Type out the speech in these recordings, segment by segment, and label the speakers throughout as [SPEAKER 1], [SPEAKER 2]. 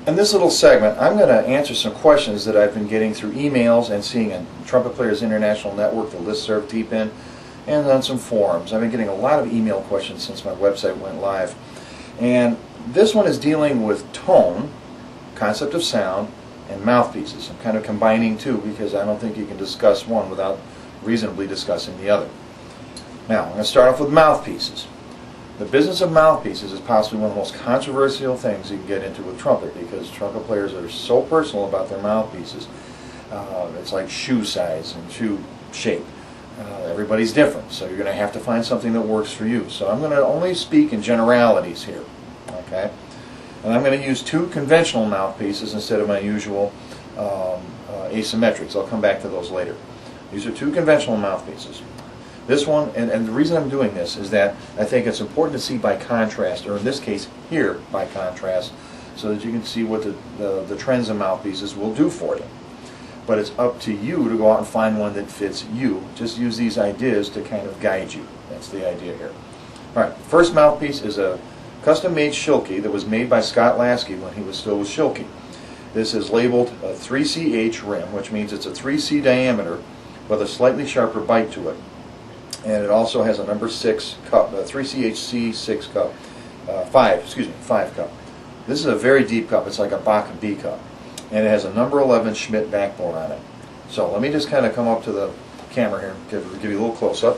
[SPEAKER 1] In this little segment, I'm going to answer some questions that I've been getting through emails and seeing on Trumpet Players International Network, the listserv TPIN, and on some forums. I've been getting a lot of email questions since my website went live. And this one is dealing with tone, concept of sound, and mouthpieces. I'm kind of combining two because I don't think you can discuss one without reasonably discussing the other. Now, I'm going to start off with mouthpieces. The business of mouthpieces is possibly one of the most controversial things you can get into with trumpet, because trumpet players are so personal about their mouthpieces. It's like shoe size and shoe shape. Everybody's different, so you're going to have to find something that works for you. So I'm going to only speak in generalities here. Okay? And I'm going to use two conventional mouthpieces instead of my usual asymmetrics. I'll come back to those later. These are two conventional mouthpieces. This one, and the reason I'm doing this is that I think it's important to see by contrast, or in this case, hear by contrast, so that you can see what the trends of mouthpieces will do for you. But it's up to you to go out and find one that fits you. Just use these ideas to kind of guide you. That's the idea here. All right, first mouthpiece is a custom-made Schilke that was made by Scott Lasky when he was still with Schilke. This is labeled a 3CH rim, which means it's a 3C diameter with a slightly sharper bite to it. And it also has a number 6 cup, a 3CHC 6 cup, 5 cup. This is a very deep cup. It's like a Bach B cup. And it has a number 11 Schmidt backbore on it. So let me just kind of come up to the camera here and give you a little close-up.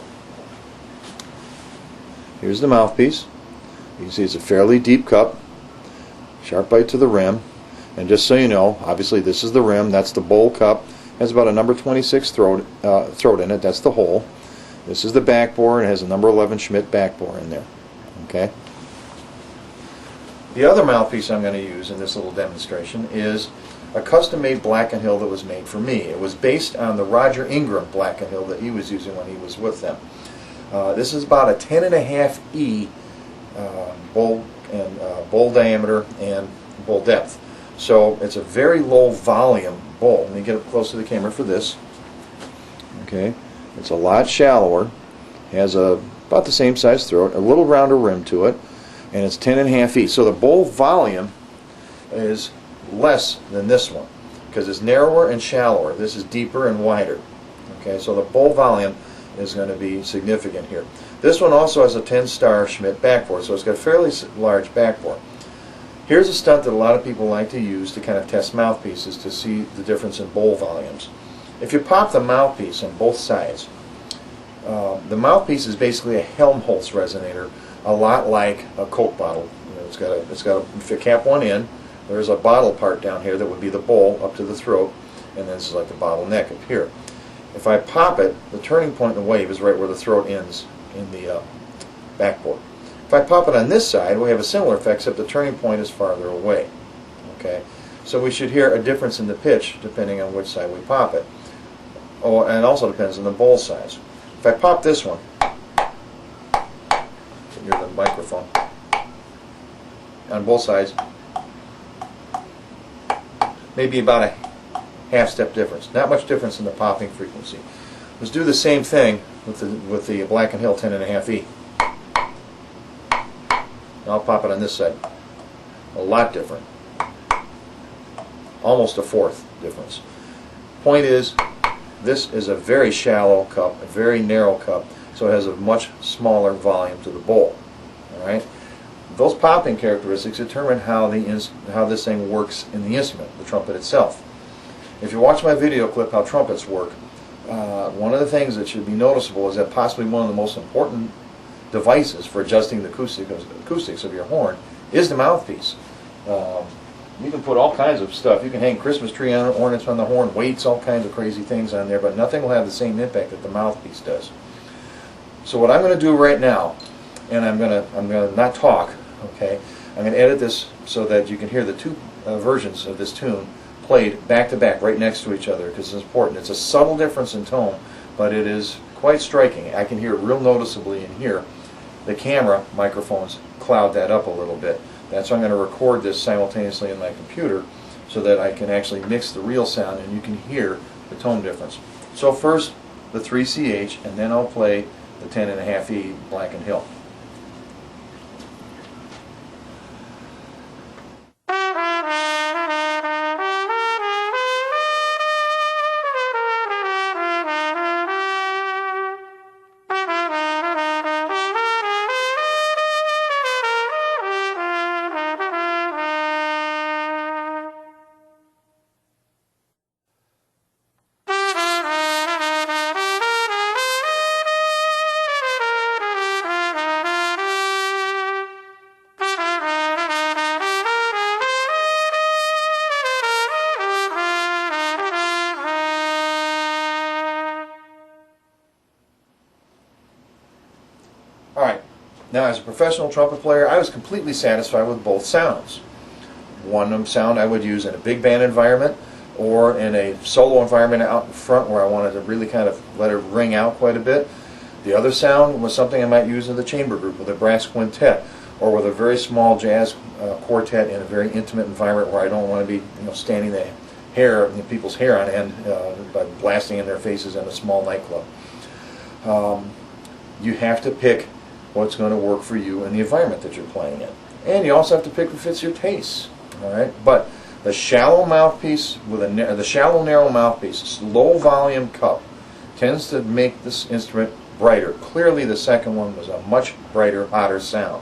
[SPEAKER 1] Here's the mouthpiece. You can see it's a fairly deep cup, sharp bite to the rim. And just so you know, obviously this is the rim, that's the bowl cup. It has about a number 26 throat in it, that's the hole. This is the backbore, and it has a number 11 Schmidt backbore in there. Okay. The other mouthpiece I'm going to use in this little demonstration is a custom-made Black & Hill that was made for me. It was based on the Roger Ingram Black & Hill that he was using when he was with them. This is about a 10.5 E bowl diameter and bowl depth. So it's a very low volume bowl. Let me get up close to the camera for this. Okay. It's a lot shallower, has about the same size throat, a little rounder rim to it, and it's 10.5 E. So the bowl volume is less than this one because it's narrower and shallower. This is deeper and wider. Okay, so the bowl volume is going to be significant here. This one also has a 10-star Schmidt backbore, so it's got a fairly large backbore. Here's a stunt that a lot of people like to use to kind of test mouthpieces to see the difference in bowl volumes. If you pop the mouthpiece on both sides, the mouthpiece is basically a Helmholtz resonator, a lot like a Coke bottle. You know, it's got a, if you cap one in, there's a bottle part down here that would be the bowl up to the throat, and then this is like the bottle neck up here. If I pop it, the turning point in the wave is right where the throat ends in the backbore. If I pop it on this side, we have a similar effect, except the turning point is farther away. Okay, so we should hear a difference in the pitch depending on which side we pop it. Oh, and it also depends on the bowl size. If I pop this one, near the microphone, on both sides, maybe about a half-step difference. Not much difference in the popping frequency. Let's do the same thing with the Black & Hill 10.5 E. I'll pop it on this side. A lot different. Almost a fourth difference. Point is, this is a very shallow cup, a very narrow cup, so it has a much smaller volume to the bowl. All right. Those popping characteristics determine how this thing works in the instrument, the trumpet itself. If you watch my video clip how trumpets work, one of the things that should be noticeable is that possibly one of the most important devices for adjusting the acoustics of your horn is the mouthpiece. You can put all kinds of stuff. You can hang Christmas tree ornaments on the horn, weights, all kinds of crazy things on there, but nothing will have the same impact that the mouthpiece does. So what I'm going to do right now, and I'm going to not talk, okay? I'm going to edit this so that you can hear the two versions of this tune played back to back, right next to each other, because it's important. It's a subtle difference in tone, but it is quite striking. I can hear it real noticeably in here. The camera microphones cloud that up a little bit. That's why I'm going to record this simultaneously in my computer so that I can actually mix the real sound and you can hear the tone difference. So first the 3CH, and then I'll play the 10.5 E Black & Hill. Now, as a professional trumpet player, I was completely satisfied with both sounds. One sound I would use in a big band environment or in a solo environment out in front where I wanted to really kind of let it ring out quite a bit. The other sound was something I might use in the chamber group with a brass quintet or with a very small jazz quartet in a very intimate environment where I don't want to be standing the hair, people's hair on end by blasting in their faces in a small nightclub. You have to pick what's going to work for you in the environment that you're playing in. And you also have to pick what fits your tastes. All right? But the shallow mouthpiece with the shallow narrow mouthpiece, low volume cup, tends to make this instrument brighter. Clearly the second one was a much brighter, hotter sound.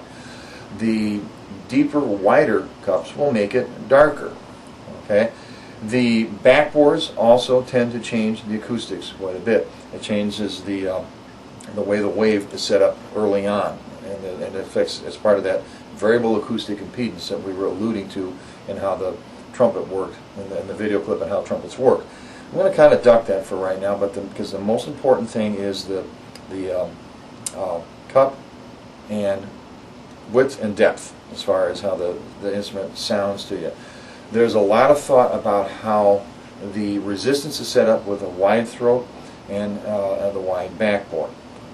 [SPEAKER 1] The deeper, wider cups will make it darker. Okay? The backbores also tend to change the acoustics quite a bit. It changes the way the wave is set up early on, and it affects, as part of that variable acoustic impedance that we were alluding to in how the trumpet worked in the video clip and how trumpets work. I'm going to kind of duck that for right now, but because the most important thing is the cup and width and depth as far as how the instrument sounds to you. There's a lot of thought about how the resistance is set up with a wide throat and the wide backbore.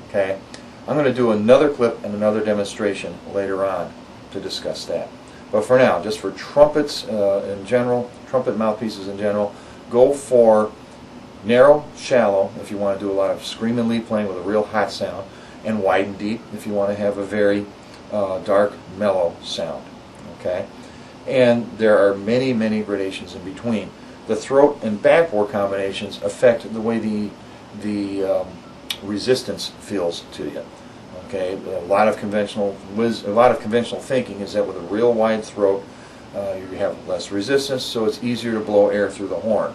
[SPEAKER 1] Okay, I'm going to do another clip and another demonstration later on to discuss that. But for now, just for trumpets in general, trumpet mouthpieces in general, go for narrow, shallow if you want to do a lot of scream and lead playing with a real hot sound, and wide and deep if you want to have a very dark, mellow sound. Okay, and there are many, many gradations in between. The throat and backbore combinations affect the way the resistance feels to you. Okay, a lot of conventional thinking is that with a real wide throat, you have less resistance, so it's easier to blow air through the horn.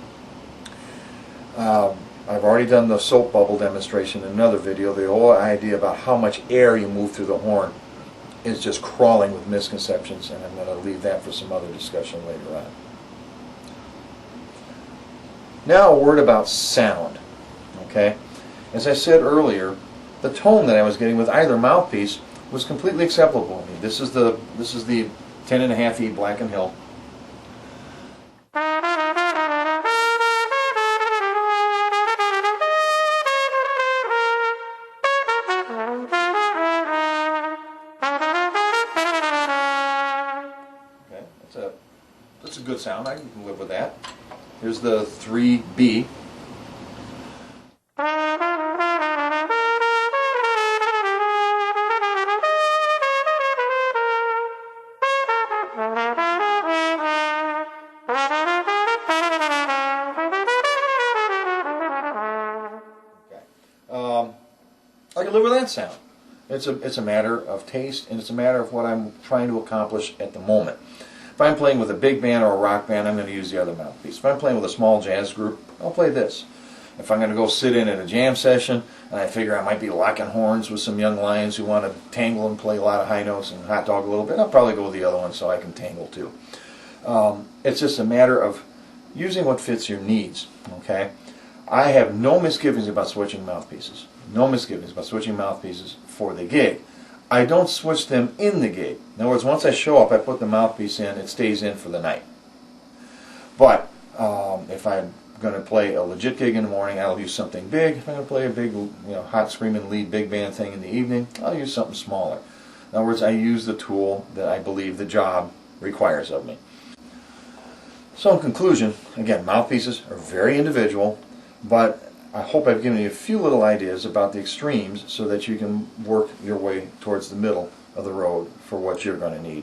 [SPEAKER 1] I've already done the soap bubble demonstration in another video. The whole idea about how much air you move through the horn is just crawling with misconceptions, and I'm going to leave that for some other discussion later on. Now a word about sound. Okay, as I said earlier, the tone that I was getting with either mouthpiece was completely acceptable to me. This is the 10.5E Black & Hill. Okay, that's a good sound. I can live with that. Here's the 3B. I can live with that sound. It's a matter of taste, and it's a matter of what I'm trying to accomplish at the moment. If I'm playing with a big band or a rock band, I'm going to use the other mouthpiece. If I'm playing with a small jazz group, I'll play this. If I'm going to go sit in at a jam session, and I figure I might be locking horns with some young lions who want to tangle and play a lot of high notes and hot dog a little bit, I'll probably go with the other one so I can tangle too. It's just a matter of using what fits your needs. Okay, I have no misgivings about switching mouthpieces. No misgivings about switching mouthpieces for the gig. I don't switch them in the gig. In other words, once I show up, I put the mouthpiece in, it stays in for the night. But if I'm going to play a legit gig in the morning, I'll use something big. If I'm going to play a big, hot screaming lead big band thing in the evening, I'll use something smaller. In other words, I use the tool that I believe the job requires of me. So in conclusion, again, mouthpieces are very individual, but I hope I've given you a few little ideas about the extremes so that you can work your way towards the middle of the road for what you're going to need.